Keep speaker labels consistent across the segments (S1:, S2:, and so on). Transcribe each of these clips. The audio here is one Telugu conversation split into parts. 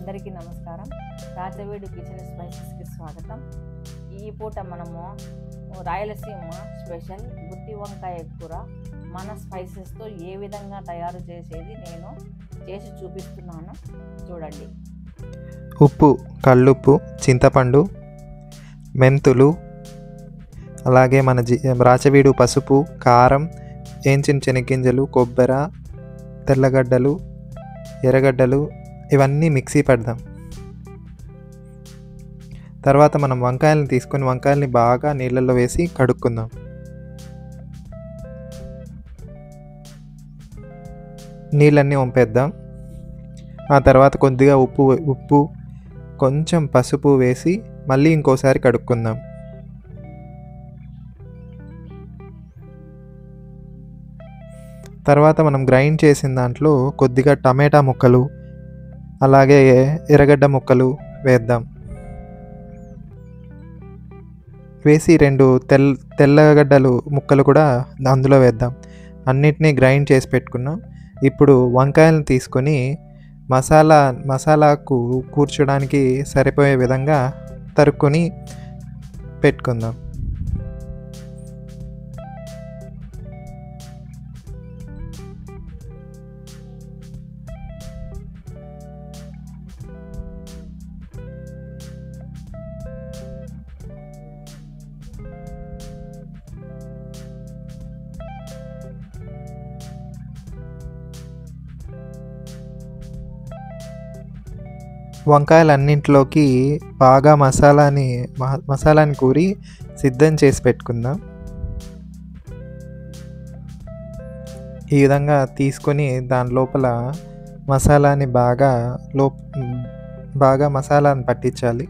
S1: అందరికీ నమస్కారం. రాజవేడు కిచెన్ స్పైసెస్కి స్వాగతం. ఈ పూట మనము రాయలసీమ స్పెషల్ గుత్తి వంకాయ కూర మన స్పైసెస్తో ఏ విధంగా తయారు చేసేది నేను చేసి చూపిస్తున్నాను, చూడండి.
S2: ఉప్పు, కల్లుప్పు, చింతపండు, మెంతులు, అలాగే మన రాచవీడు పసుపు, కారం, ఏంచిన శనగ్గింజలు, కొబ్బరి, తెల్లగడ్డలు, ఎర్రగడ్డలు ఇవన్నీ మిక్సీ పడదాం. తర్వాత మనం వంకాయలను తీసుకొని వంకాయల్ని బాగా నీళ్ళల్లో వేసి కడుక్కుందాం. నీళ్ళన్నీ వంపేద్దాం. ఆ తర్వాత కొద్దిగా ఉప్పు కొంచెం పసుపు వేసి మళ్ళీ ఇంకోసారి కడుక్కుందాం. తర్వాత మనం గ్రైండ్ చేసిన దాంట్లో కొద్దిగా టమాటా ముక్కలు, అలాగే ఎర్రగడ్డ ముక్కలు వేద్దాం. వేసి 2 తెల్లగడ్డలు ముక్కలు కూడా అందులో వేద్దాం. అన్నిటినీ గ్రైండ్ చేసి పెట్టుకున్నాం. ఇప్పుడు వంకాయలను తీసుకొని మసాలాకు కూర్చోడానికి సరిపోయే విధంగా తరుక్కొని పెట్టుకుందాం. వంకాయలన్నింటిలోకి బాగా మసాలాని కూరి సిద్ధం చేసి పెట్టుకుందాం. ఈ విధంగా తీసుకొని దాని లోపల మసాలాని బాగా మసాలాని పట్టించాలి.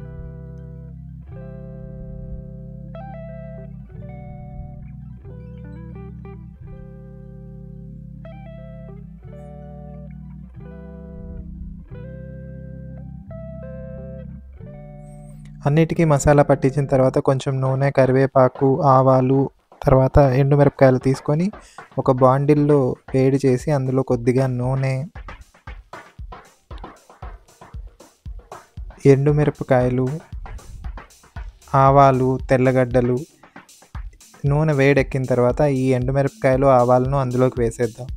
S2: అన్నిటికీ మసాలా పట్టించిన తర్వాత కొంచెం నూనె, కరివేపాకు, ఆవాలు, తర్వాత ఎండుమిరపకాయలు తీసుకొని ఒక బాండిల్లో వేడి చేసి అందులో కొద్దిగా నూనె, ఎండుమిరపకాయలు, ఆవాలు, తెల్లగడ్డలు, నూనె వేడెక్కిన తర్వాత ఈ ఎండుమిరపకాయలు, ఆవాలను అందులోకి వేసేద్దాం.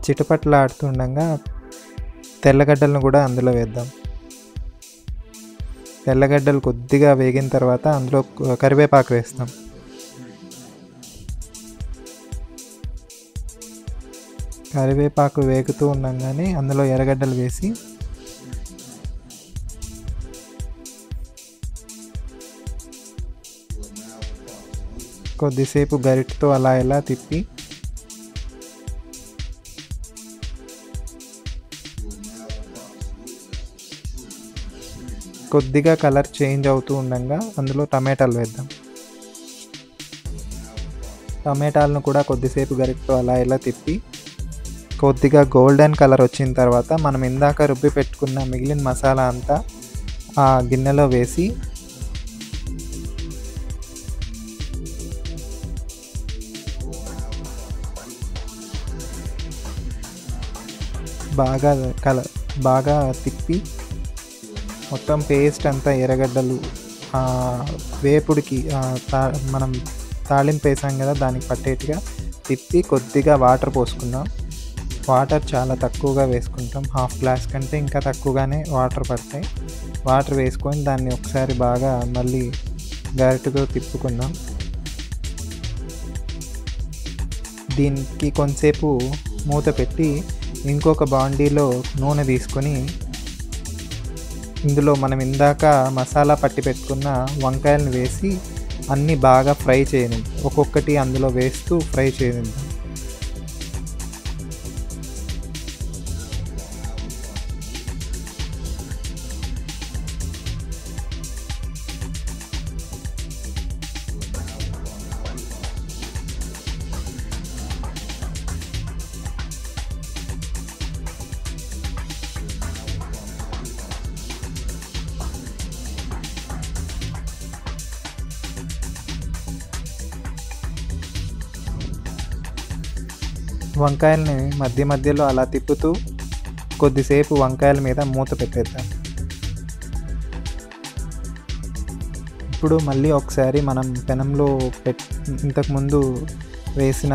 S2: చిటపట్లాడుతుండగా తెల్లగడ్డలను కూడా అందులో వేద్దాం. తెల్లగడ్డలు కొద్దిగా వేగిన తర్వాత అందులో కరివేపాకు వేస్తాం. కరివేపాకు వేగుతూ ఉండగానే అందులో ఎర్రగడ్డలు వేసి కొద్దిసేపు గరిటెతో అలా ఇలా తిప్పి కొద్దిగా కలర్ చేంజ్ అవుతూ ఉండగా అందులో టమాటాలు వేద్దాం. టమాటాలను కూడా కొద్దిసేపు గరిటెతో అలా ఇలా తిప్పి కొద్దిగా గోల్డెన్ కలర్ వచ్చిన తర్వాత మనం ఇందాక రుబ్బి పెట్టుకున్న మిగిలిన మసాలా అంతా ఆ గిన్నెలో వేసి బాగా తిప్పి మొత్తం పేస్ట్ అంతా ఎర్రగడ్డలు వేపుడికి మనం తాళింపు వేసాం కదా దానికి పట్టేట్టుగా తిప్పి కొద్దిగా వాటర్ పోసుకుందాం. వాటర్ చాలా తక్కువగా వేసుకుంటాం, 1/2 గ్లాస్ కంటే ఇంకా తక్కువగానే వాటర్ పడతాయి. వాటర్ వేసుకొని దాన్ని ఒకసారి బాగా మళ్ళీ గరిటెతో తిప్పుకుందాం. దీనికి కొంతసేపు మూత పెట్టి ఇంకొక బాండీలో నూనె తీసుకొని ఇందులో మనం ఇందాక మసాలా పట్టి పెట్టుకున్న వంకాయలను వేసి అన్నీ బాగా ఫ్రై చేయనిద్దాం. ఒక్కొక్కటి అందులో వేస్తూ ఫ్రై చేయనిద్దాం. వంకాయల్ని మధ్య మధ్యలో అలా తిప్పుతూ కొద్దిసేపు వంకాయల మీద మూత పెట్టేద్దాం. ఇప్పుడు మళ్ళీ ఒకసారి మనం పెనంలో ఇంతకుముందు వేసిన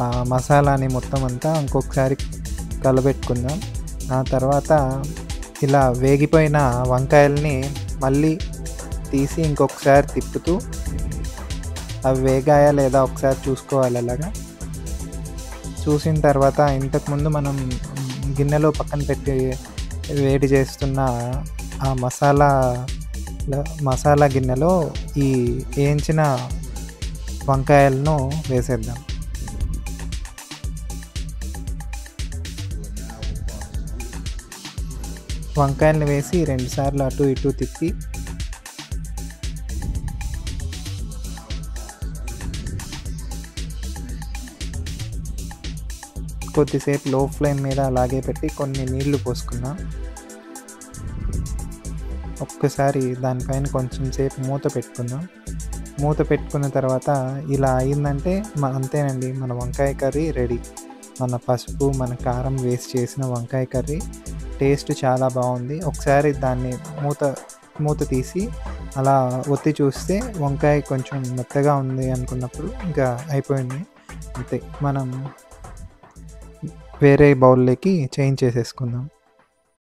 S2: ఆ మసాలాని మొత్తం అంతా ఇంకొకసారి కలబెట్టుకుందాం. ఆ తర్వాత ఇలా వేగిపోయిన వంకాయల్ని మళ్ళీ తీసి ఇంకొకసారి తిప్పుతూ అవి వేగాయా లేదా ఒకసారి చూసుకోవాలి. అలాగా చూసిన తర్వాత ఇంతకుముందు మనం గిన్నెలో పక్కన పెట్టి వేడి చేస్తున్న ఆ మసాలా గిన్నెలో ఈ వేయించిన వంకాయలను వేసేద్దాం. వంకాయలను వేసి 2 సార్లు అటు ఇటు తిప్పి కొద్దిసేపు లో ఫ్లేమ్ మీద అలాగే పెట్టి కొన్ని నీళ్లు పోసుకున్నాం. ఒక్కసారి దానిపైన కొంచెం సేపు మూత పెట్టుకుందాం. మూత పెట్టుకున్న తర్వాత ఇలా అయిందంటే అంతేనండి, మన వంకాయ కర్రీ రెడీ. మన పసుపు, మన కారం వేసి చేసిన వంకాయ కర్రీ టేస్ట్ చాలా బాగుంది. ఒకసారి దాన్ని మూత తీసి అలా ఒత్తి చూస్తే వంకాయ కొంచెం మెత్తగా ఉంది అనుకున్నప్పుడు ఇంకా అయిపోయింది. అంతే, మనం వేరే బౌల్లోకి చేంజ్ చేసేసుకుందాం.